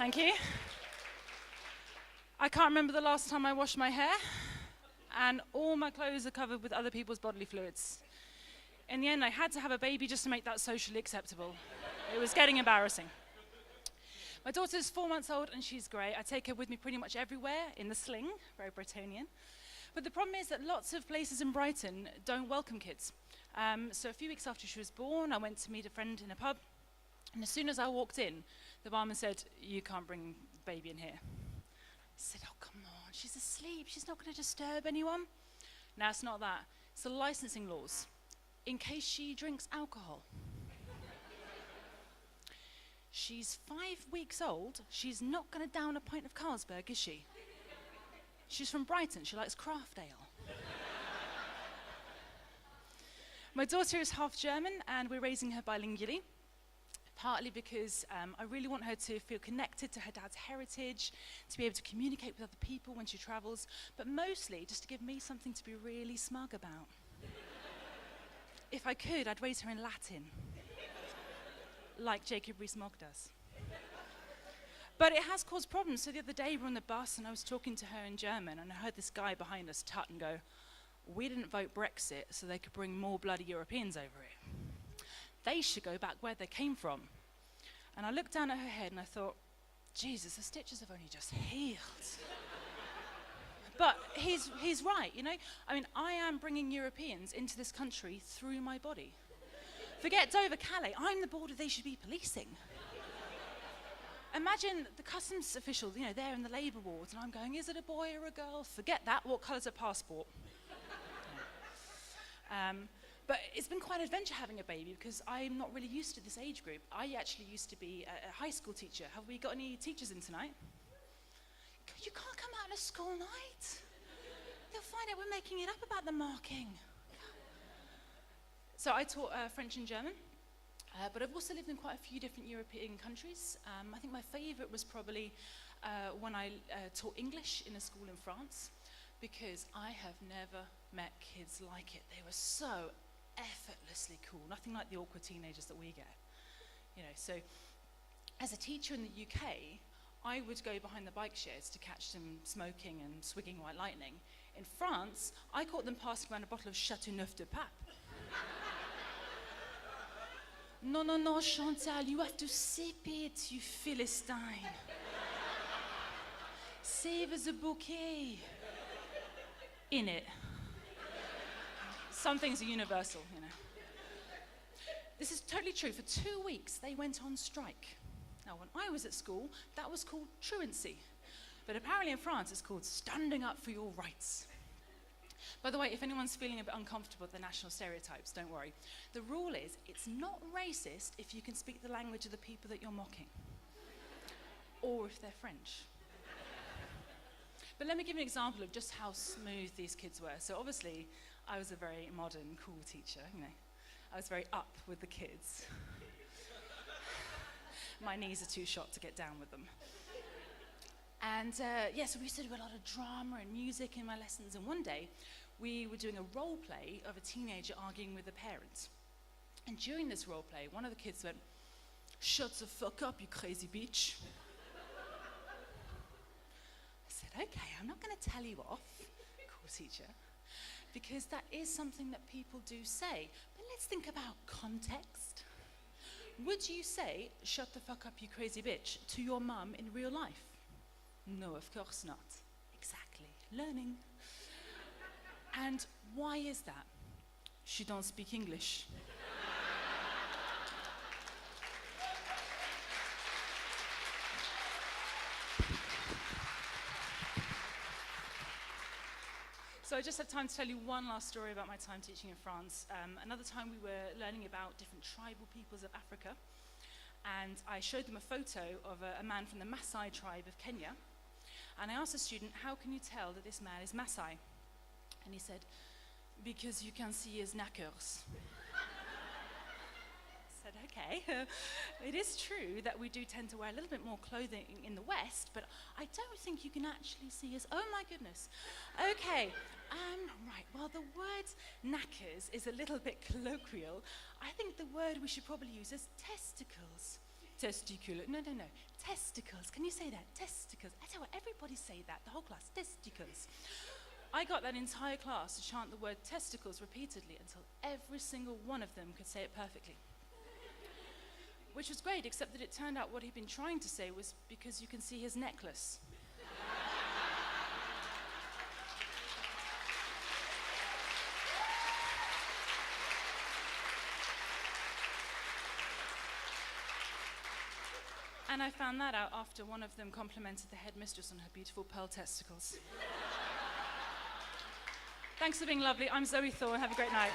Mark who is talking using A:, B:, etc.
A: Thank you. I can't remember the last time I washed my hair, and all my clothes are covered with other people's bodily fluids. In the end, I had to have a baby just to make that socially acceptable. It was getting embarrassing. My daughter's 4 months old, and she's great. I take her with me pretty much everywhere in the sling, very Britonian. But the problem is that lots of places in Brighton don't welcome kids. So a few weeks after she was born, I went to meet a friend in a pub, and as soon as I walked in, the barman said, "You can't bring the baby in here." I said, "Oh, come on, she's asleep. She's not going to disturb anyone." No, it's not that. It's the licensing laws, in case she drinks alcohol. She's 5 weeks old. She's not going to down a pint of Carlsberg, is she? She's from Brighton. She likes craft ale. My daughter is half German, and we're raising her bilingually. Partly because I really want her to feel connected to her dad's heritage, to be able to communicate with other people when she travels, but mostly just to give me something to be really smug about. If I could, I'd raise her in Latin, like Jacob Rees-Mogg does. But it has caused problems. So the other day we were on the bus and I was talking to her in German, and I heard this guy behind us tut and go, "We didn't vote Brexit so they could bring more bloody Europeans over here. They should go back where they came from." And I looked down at her head and I thought, Jesus, the stitches have only just healed. But he's right, you know? I mean, I am bringing Europeans into this country through my body. Forget Dover, Calais, I'm the border they should be policing. Imagine the customs official, you know, there in the labour wards, and I'm going, "Is it a boy or a girl?" Forget that, what colour's a passport? But it's been quite an adventure having a baby because I'm not really used to this age group. I actually used to be a high school teacher. Have we got any teachers in tonight? You can't come out on a school night. They'll find out we're making it up about the marking. So I taught French and German, but I've also lived in quite a few different European countries. I think my favourite was probably when I taught English in a school in France, because I have never met kids like it. They were so effortlessly cool, nothing like the awkward teenagers that we get. You know, so as a teacher in the UK, I would go behind the bike sheds to catch them smoking and swigging white lightning. In France, I caught them passing around a bottle of Chateauneuf de Pape. No, no, no, Chantal, you have to sip it, you Philistine. Save the bouquet. In it. Some things are universal, you know. This is totally true. For 2 weeks, they went on strike. Now, when I was at school, that was called truancy. But apparently in France, it's called standing up for your rights. By the way, if anyone's feeling a bit uncomfortable with the national stereotypes, don't worry. The rule is, it's not racist if you can speak the language of the people that you're mocking. Or if they're French. But let me give you an example of just how smooth these kids were. So obviously, I was a very modern, cool teacher, you know. I was very up with the kids. My knees are too short to get down with them. And so we used to do a lot of drama and music in my lessons. And one day, we were doing a role play of a teenager arguing with a parent. And during this role play, one of the kids went, "Shut the fuck up, you crazy bitch." I said, "Okay, I'm not going to tell you off, cool teacher, because that is something that people do say. But let's think about context. Would you say, 'Shut the fuck up, you crazy bitch,' to your mum in real life?" No, of course not. Exactly. Learning. And why is that? She don't speak English. So I just have time to tell you one last story about my time teaching in France. Another time we were learning about different tribal peoples of Africa, and I showed them a photo of a man from the Maasai tribe of Kenya, and I asked the student, "How can you tell that this man is Maasai?" And he said, "Because you can see his knackers." I said, "Okay, it is true that we do tend to wear a little bit more clothing in the West, but I don't think you can actually see his..." Oh my goodness. Okay, right, well, the word knackers is a little bit colloquial. I think the word we should probably use is testicles. Testicular. No. Testicles. Can you say that? Testicles. I tell you what, everybody say that. The whole class. Testicles. I got that entire class to chant the word testicles repeatedly until every single one of them could say it perfectly. Which was great, except that it turned out what he'd been trying to say was because you can see his necklace. And I found that out after one of them complimented the headmistress on her beautiful pearl testicles. Thanks for being lovely. I'm Zoe Thorne. Have a great night.